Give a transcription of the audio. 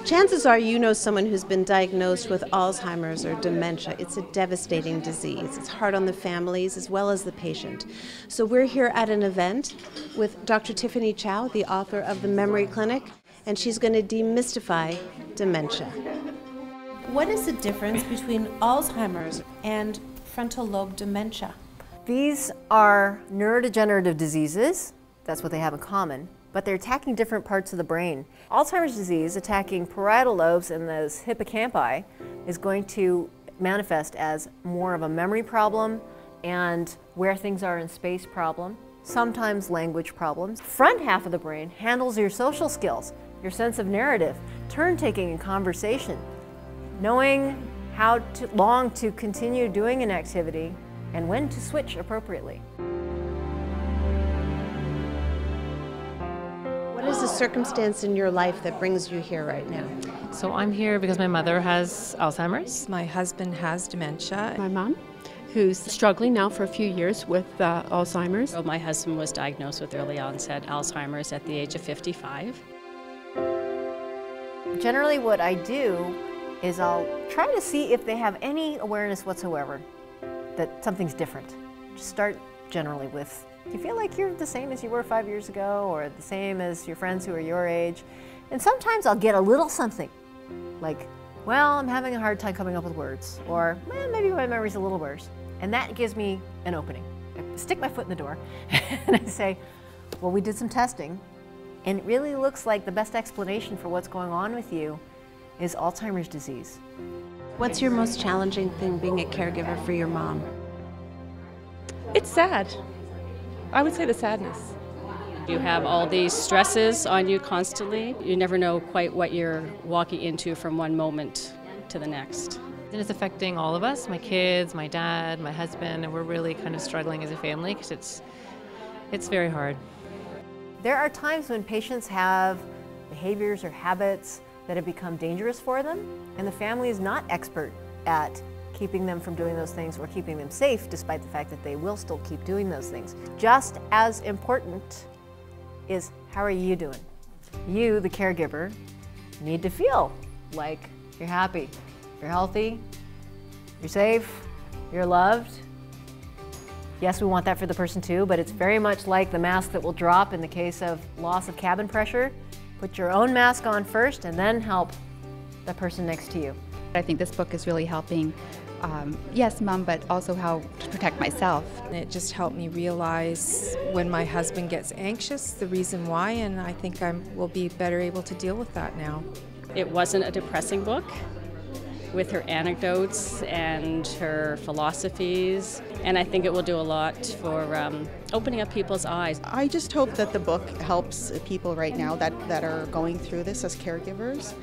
Chances are you know someone who's been diagnosed with Alzheimer's or dementia. It's a devastating disease. It's hard on the families as well as the patient. So we're here at an event with Dr. Tiffany Chow, the author of The Memory Clinic, and she's going to demystify dementia. What is the difference between Alzheimer's and frontal lobe dementia? These are neurodegenerative diseases. That's what they have in common. But they're attacking different parts of the brain. Alzheimer's disease attacking parietal lobes and those hippocampi is going to manifest as more of a memory problem and where things are in space problem, sometimes language problems. Front half of the brain handles your social skills, your sense of narrative, turn-taking in conversation, knowing how long to continue doing an activity and when to switch appropriately. What is the circumstance in your life that brings you here right now? So I'm here because my mother has Alzheimer's. My husband has dementia. My mom, who's struggling now for a few years with Alzheimer's. So my husband was diagnosed with early onset Alzheimer's at the age of 55. Generally what I do is I'll try to see if they have any awareness whatsoever that something's different. Just start generally with, do you feel like you're the same as you were 5 years ago, or the same as your friends who are your age? And sometimes I'll get a little something, like, well, I'm having a hard time coming up with words, or maybe my memory's a little worse. And that gives me an opening. I stick my foot in the door and I say, well, we did some testing, and it really looks like the best explanation for what's going on with you is Alzheimer's disease. What's your most challenging thing being a caregiver for your mom? It's sad. I would say the sadness. You have all these stresses on you constantly. You never know quite what you're walking into from one moment to the next. And it's affecting all of us, my kids, my dad, my husband, and we're really kind of struggling as a family because it's very hard. There are times when patients have behaviors or habits that have become dangerous for them, and the family is not expert at keeping them from doing those things or keeping them safe, despite the fact that they will still keep doing those things. Just as important is, how are you doing? You, the caregiver, need to feel like you're happy, you're healthy, you're safe, you're loved. Yes, we want that for the person too, but it's very much like the mask that will drop in the case of loss of cabin pressure. Put your own mask on first and then help the person next to you. I think this book is really helping, yes, Mom, but also how to protect myself. It just helped me realize when my husband gets anxious, the reason why, and I think I will be better able to deal with that now. It wasn't a depressing book with her anecdotes and her philosophies, and I think it will do a lot for opening up people's eyes. I just hope that the book helps people right now that are going through this as caregivers.